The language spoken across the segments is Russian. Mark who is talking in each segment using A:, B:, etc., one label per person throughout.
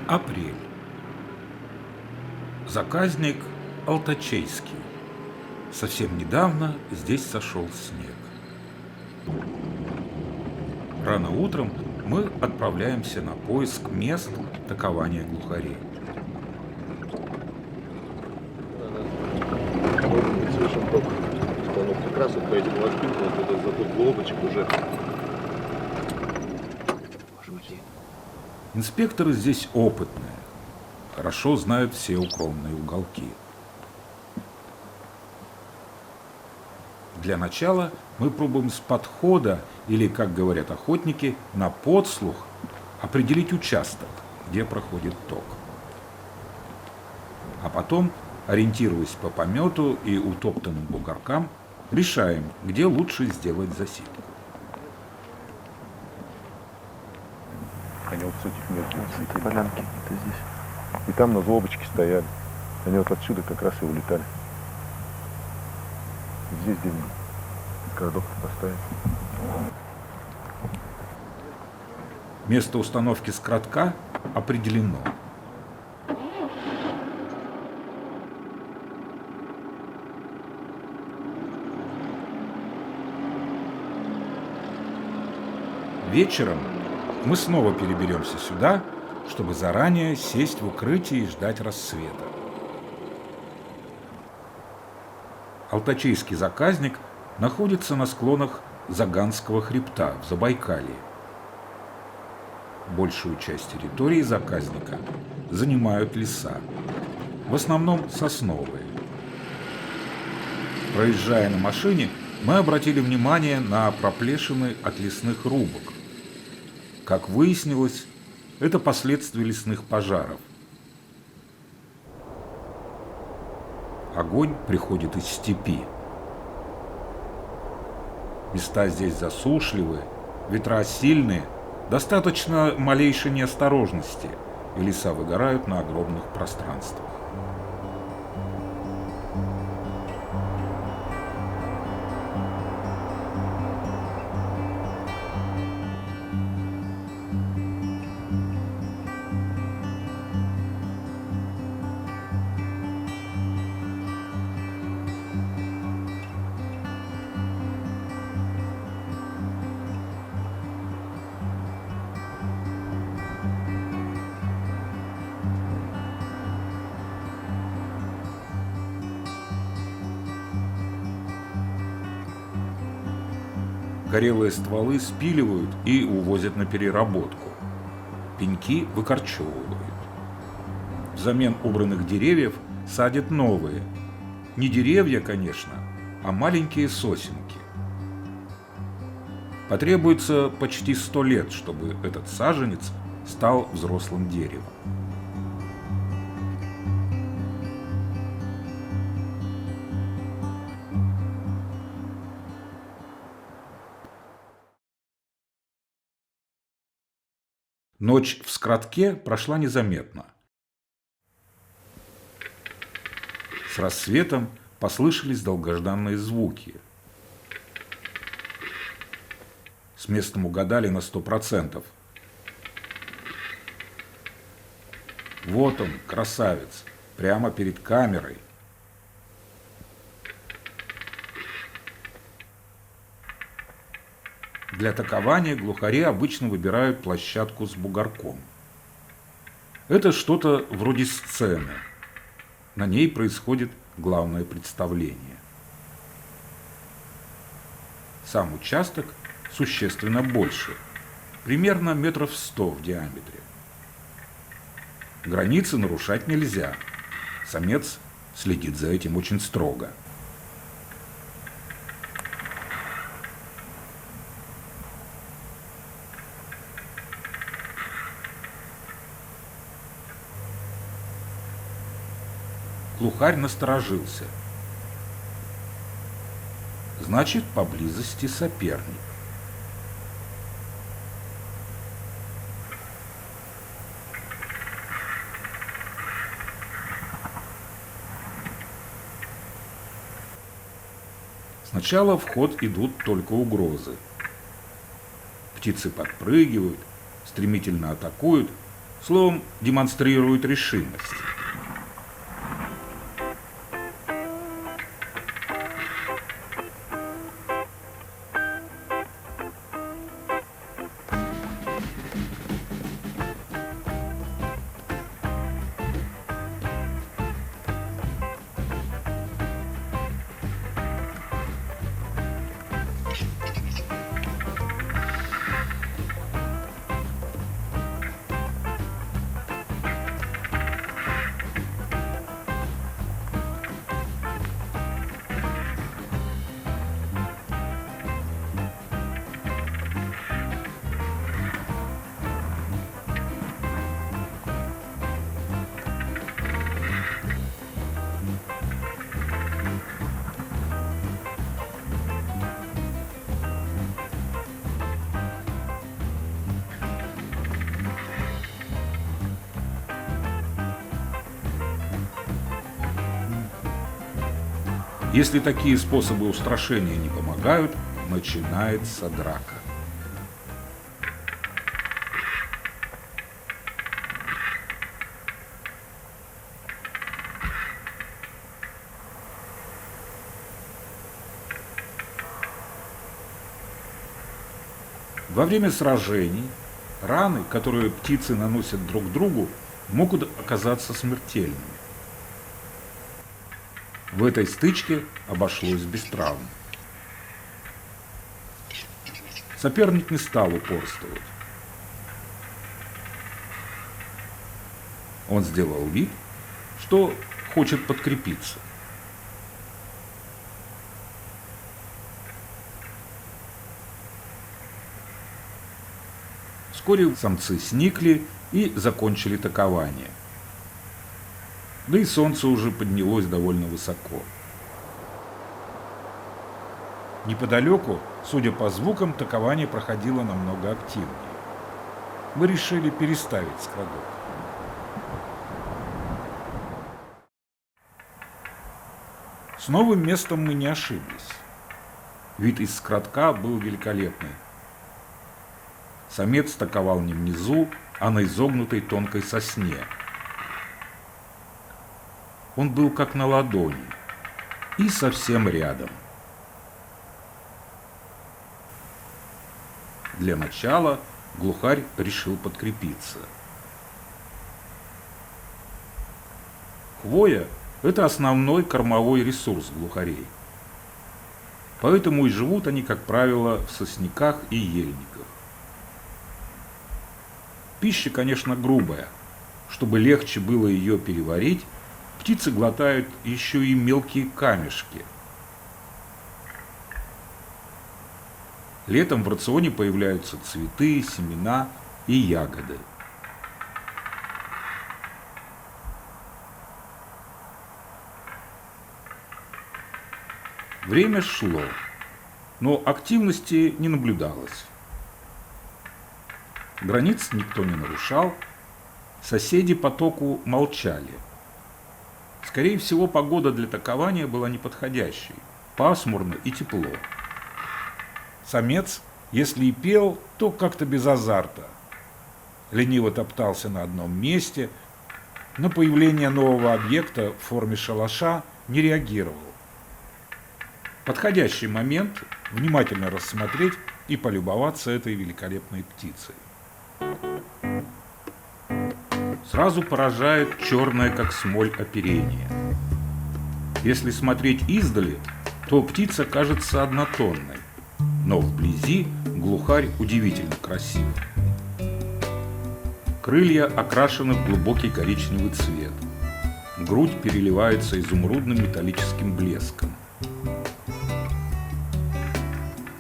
A: Апрель. Заказник Алтачейский. Совсем недавно здесь сошел снег. Рано утром мы отправляемся на поиск мест такования глухарей.
B: Совершен ток. Он как раз вот по этим ложбинкам, вот за тот глобочек уже.
A: Инспекторы здесь опытные, хорошо знают все укромные уголки. Для начала мы пробуем с подхода, или, как говорят охотники, на подслух, определить участок, где проходит ток. А потом, ориентируясь по помету и утоптанным бугоркам, решаем, где лучше сделать засидку.
B: Они вот с этих мест.
C: Эти полянки, это здесь.
B: И там на злобочке стояли. Они вот отсюда как раз и улетали. Здесь где-нибудь городок поставить.
A: Место установки скоротка определено. Вечером мы снова переберемся сюда, чтобы заранее сесть в укрытие и ждать рассвета. Алтачейский заказник находится на склонах Заганского хребта в Забайкалье. Большую часть территории заказника занимают леса, в основном сосновые. Проезжая на машине, мы обратили внимание на проплешины от лесных рубок. Как выяснилось, это последствия лесных пожаров. Огонь приходит из степи. Места здесь засушливые, ветра сильные, достаточно малейшей неосторожности, и леса выгорают на огромных пространствах. Горелые стволы спиливают и увозят на переработку. Пеньки выкорчевывают. Взамен убранных деревьев садят новые. Не деревья, конечно, а маленькие сосенки. Потребуется почти 100 лет, чтобы этот саженец стал взрослым деревом. Ночь в скоротке прошла незаметно. С рассветом послышались долгожданные звуки. С местом угадали на 100%. Вот он, красавец, прямо перед камерой. Для такования глухари обычно выбирают площадку с бугорком. Это что-то вроде сцены. На ней происходит главное представление. Сам участок существенно больше, примерно метров 100 в диаметре. Границы нарушать нельзя. Самец следит за этим очень строго. Глухарь насторожился. Значит, поблизости соперник. Сначала в ход идут только угрозы. Птицы подпрыгивают, стремительно атакуют, Словом, демонстрирует решимость. Если такие способы устрашения не помогают, начинается драка. Во время сражений раны, которые птицы наносят друг другу, могут оказаться смертельными. В этой стычке обошлось без травм. Соперник не стал упорствовать. Он сделал вид, что хочет подкрепиться. Вскоре самцы сникли и закончили такование. Да и солнце уже поднялось довольно высоко. Неподалеку, судя по звукам, такование проходило намного активнее. Мы решили переставить скрадок. С новым местом мы не ошиблись. Вид из скрадка был великолепный. Самец таковал не внизу, а на изогнутой тонкой сосне. Он был как на ладони и совсем рядом. Для начала глухарь решил подкрепиться. Хвоя – это основной кормовой ресурс глухарей. Поэтому и живут они, как правило, в сосняках и ельниках. Пища, конечно, грубая. Чтобы легче было ее переварить, птицы глотают еще и мелкие камешки. Летом в рационе появляются цветы, семена и ягоды. Время шло, но активности не наблюдалось. Границ никто не нарушал, соседи по току молчали. Скорее всего, погода для такования была неподходящей, пасмурно и тепло. Самец, если и пел, то как-то без азарта. Лениво топтался на одном месте, на появление нового объекта в форме шалаша не реагировал. Подходящий момент внимательно рассмотреть и полюбоваться этой великолепной птицей. Сразу поражает черное, как смоль, оперение. Если смотреть издали, то птица кажется однотонной, но вблизи глухарь удивительно красив. Крылья окрашены в глубокий коричневый цвет. Грудь переливается изумрудным металлическим блеском.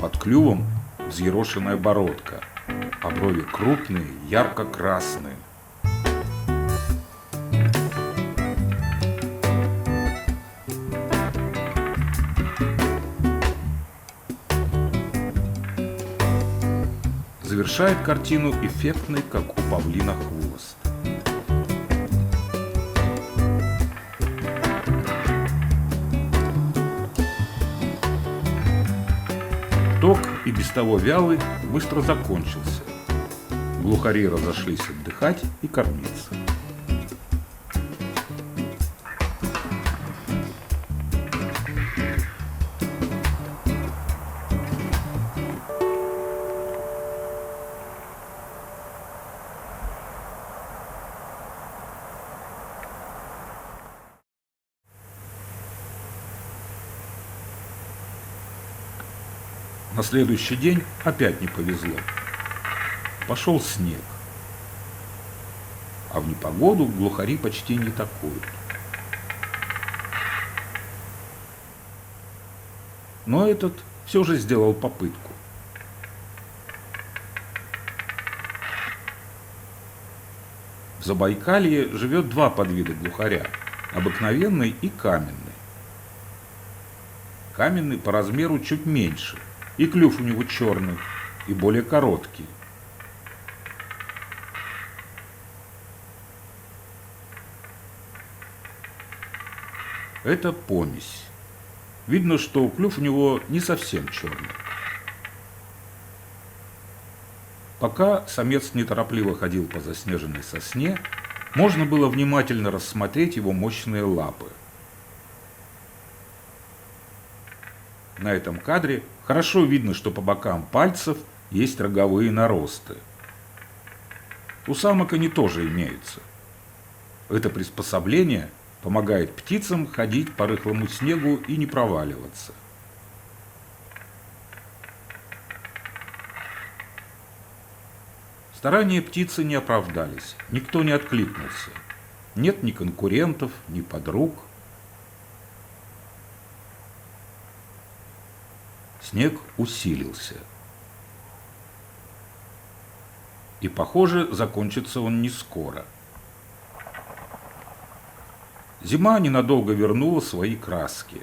A: Под клювом взъерошенная бородка, а брови крупные, ярко-красные. Завершает картину эффектный, как у павлина, хвост. Ток, и без того вялый, быстро закончился. Глухари разошлись отдыхать и кормиться. На следующий день опять не повезло. Пошел снег. А в непогоду глухари почти не такуют. Но этот все же сделал попытку. В Забайкалье живет два подвида глухаря – обыкновенный и каменный. Каменный по размеру чуть меньше, и клюв у него черный, и более короткий. Это помесь. Видно, что клюв у него не совсем черный. Пока самец неторопливо ходил по заснеженной сосне, можно было внимательно рассмотреть его мощные лапы. На этом кадре хорошо видно, что по бокам пальцев есть роговые наросты. У самок они тоже имеются. Это приспособление помогает птицам ходить по рыхлому снегу и не проваливаться. Старания птицы не оправдались, никто не откликнулся. Нет ни конкурентов, ни подруг. Снег усилился. И, похоже, закончится он не скоро. Зима ненадолго вернула свои краски.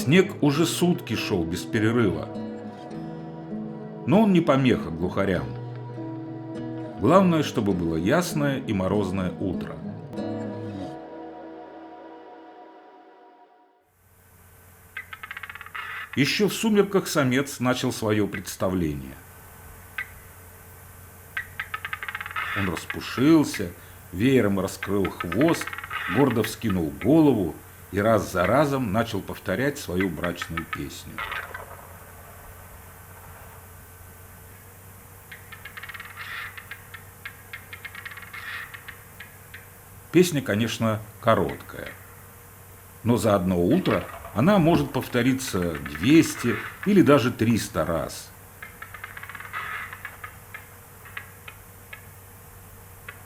A: Снег уже сутки шел без перерыва. Но он не помеха глухарям. Главное, чтобы было ясное и морозное утро. Еще в сумерках самец начал свое представление. Он распушился, веером раскрыл хвост, гордо вскинул голову и раз за разом начал повторять свою брачную песню. Песня, конечно, короткая, но за одно утро она может повториться 200 или даже 300 раз.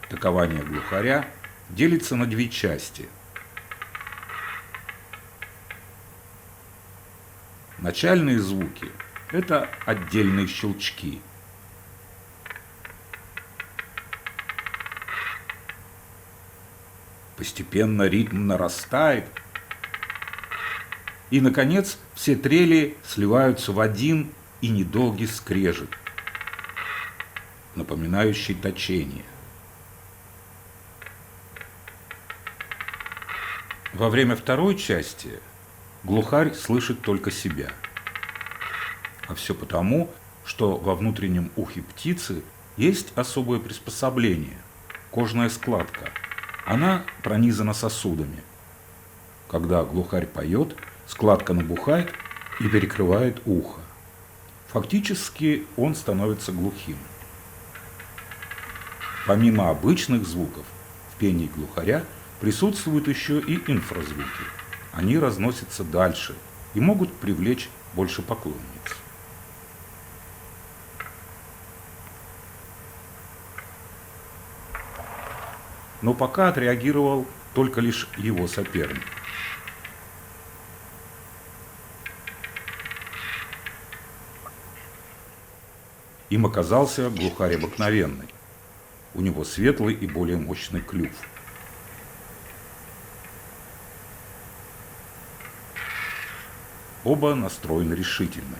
A: Такование глухаря делится на две части. Начальные звуки – это отдельные щелчки. Постепенно ритм нарастает. И, наконец, все трели сливаются в один и недолгий скрежет, напоминающий точение. Во время второй части глухарь слышит только себя. А все потому, что во внутреннем ухе птицы есть особое приспособление – кожная складка. Она пронизана сосудами. Когда глухарь поет, складка набухает и перекрывает ухо. Фактически он становится глухим. Помимо обычных звуков, в пении глухаря присутствуют еще и инфразвуки. Они разносятся дальше и могут привлечь больше поклонниц. Но пока отреагировал только лишь его соперник. Им оказался глухарь обыкновенный. У него светлый и более мощный клюв. Оба настроены решительно.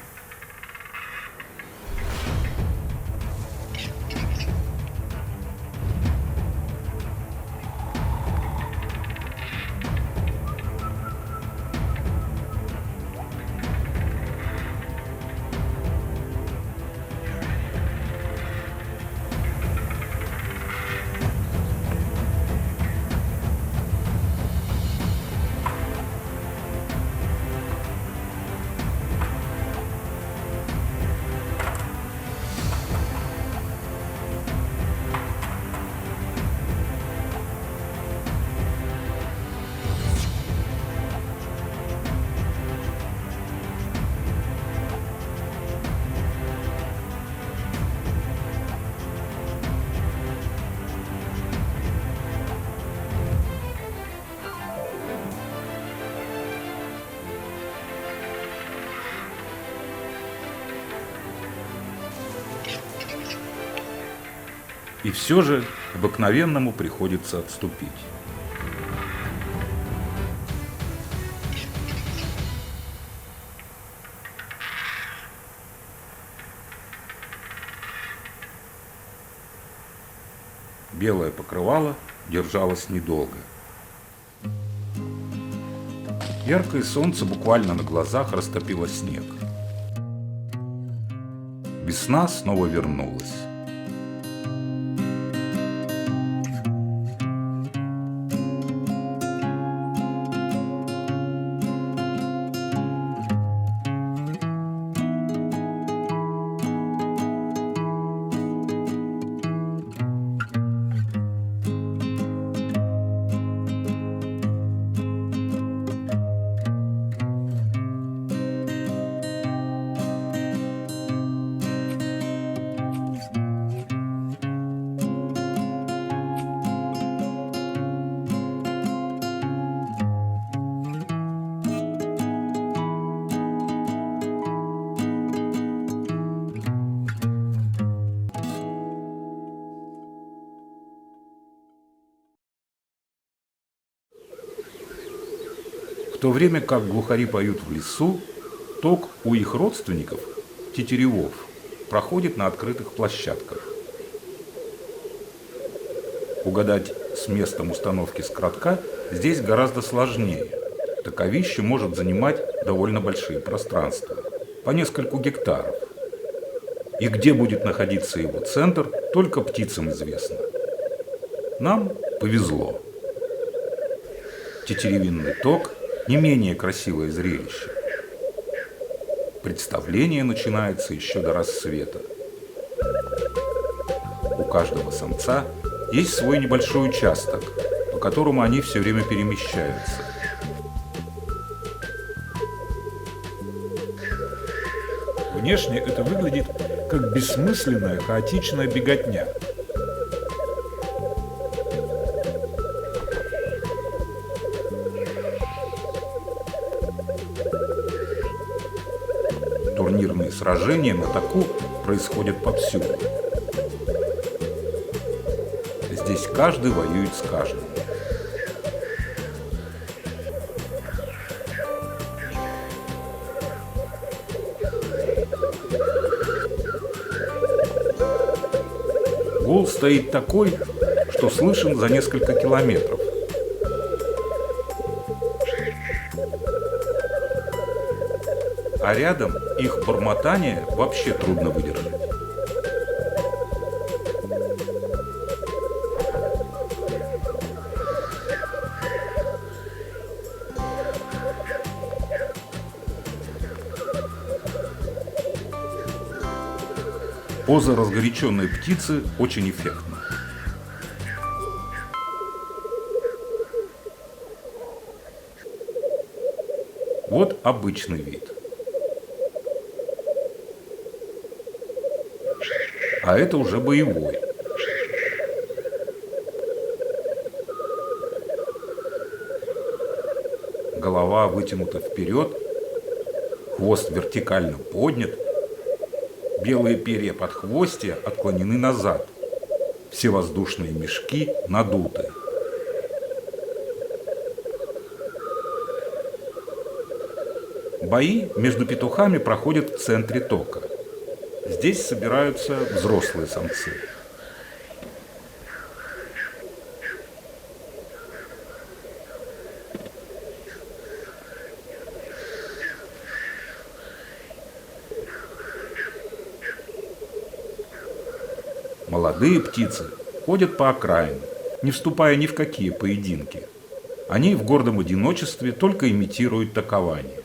A: И все же обыкновенному приходится отступить. Белое покрывало держалось недолго. Яркое солнце буквально на глазах растопило снег. Весна снова вернулась. В то время как глухари поют в лесу, ток у их родственников, тетеревов, проходит на открытых площадках. Угадать с местом установки скоротка здесь гораздо сложнее. Таковище может занимать довольно большие пространства, по нескольку гектаров. И где будет находиться его центр, только птицам известно. Нам повезло. Тетеревинный ток – не менее красивое зрелище. Представление начинается еще до рассвета. У каждого самца есть свой небольшой участок, по которому они все время перемещаются.
D: Внешне это выглядит как бессмысленная, хаотичная беготня.
A: Турнирные сражения на таку происходят повсюду. Здесь каждый воюет с каждым. Гул стоит такой, что слышен за несколько километров. А рядом их бормотание вообще трудно выдержать. Поза разгоряченной птицы очень эффектна. Вот обычный вид. А это уже боевой. Голова вытянута вперед, хвост вертикально поднят, белые перья подхвостья отклонены назад, все воздушные мешки надуты. Бои между петухами проходят в центре тока. Здесь собираются взрослые самцы. Молодые птицы ходят по окраинам, не вступая ни в какие поединки. Они в гордом одиночестве только имитируют токование.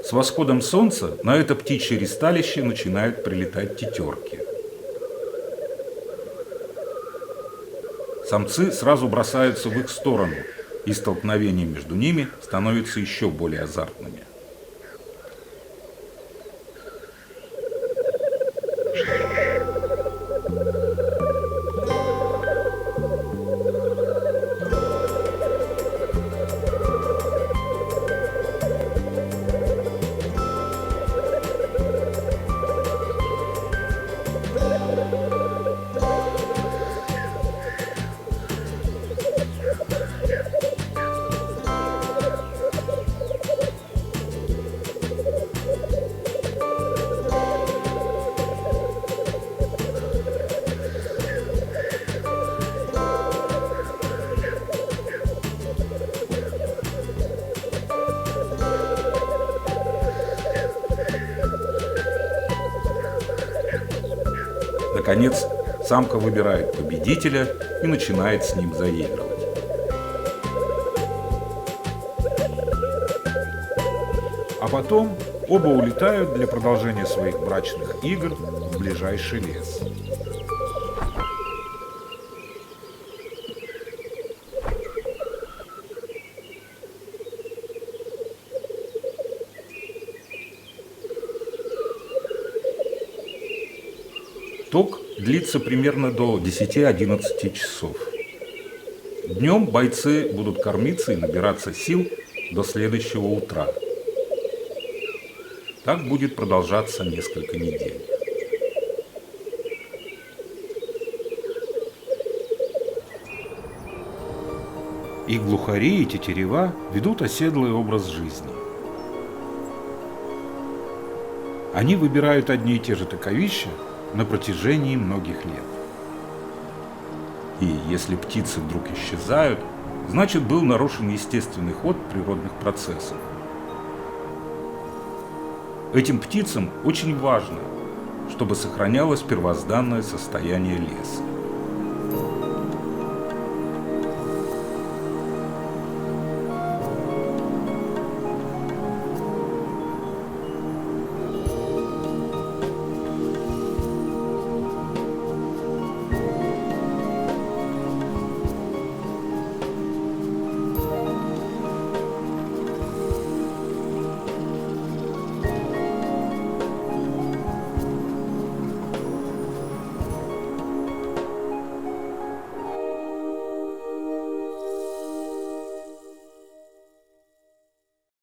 A: С восходом солнца на это птичье ристалище начинают прилетать тетерки. Самцы сразу бросаются в их сторону, и столкновения между ними становятся еще более азартными. Наконец, самка выбирает победителя и начинает с ним заигрывать.
D: А потом оба улетают для продолжения своих брачных игр в ближайший лес.
A: Ток длится примерно до 10-11 часов. Днем бойцы будут кормиться и набираться сил до следующего утра. Так будет продолжаться несколько недель. И глухари, и тетерева ведут оседлый образ жизни. Они выбирают одни и те же таковища на протяжении многих лет. И если птицы вдруг исчезают, значит был нарушен естественный ход природных процессов. Этим птицам очень важно, чтобы сохранялось первозданное состояние леса.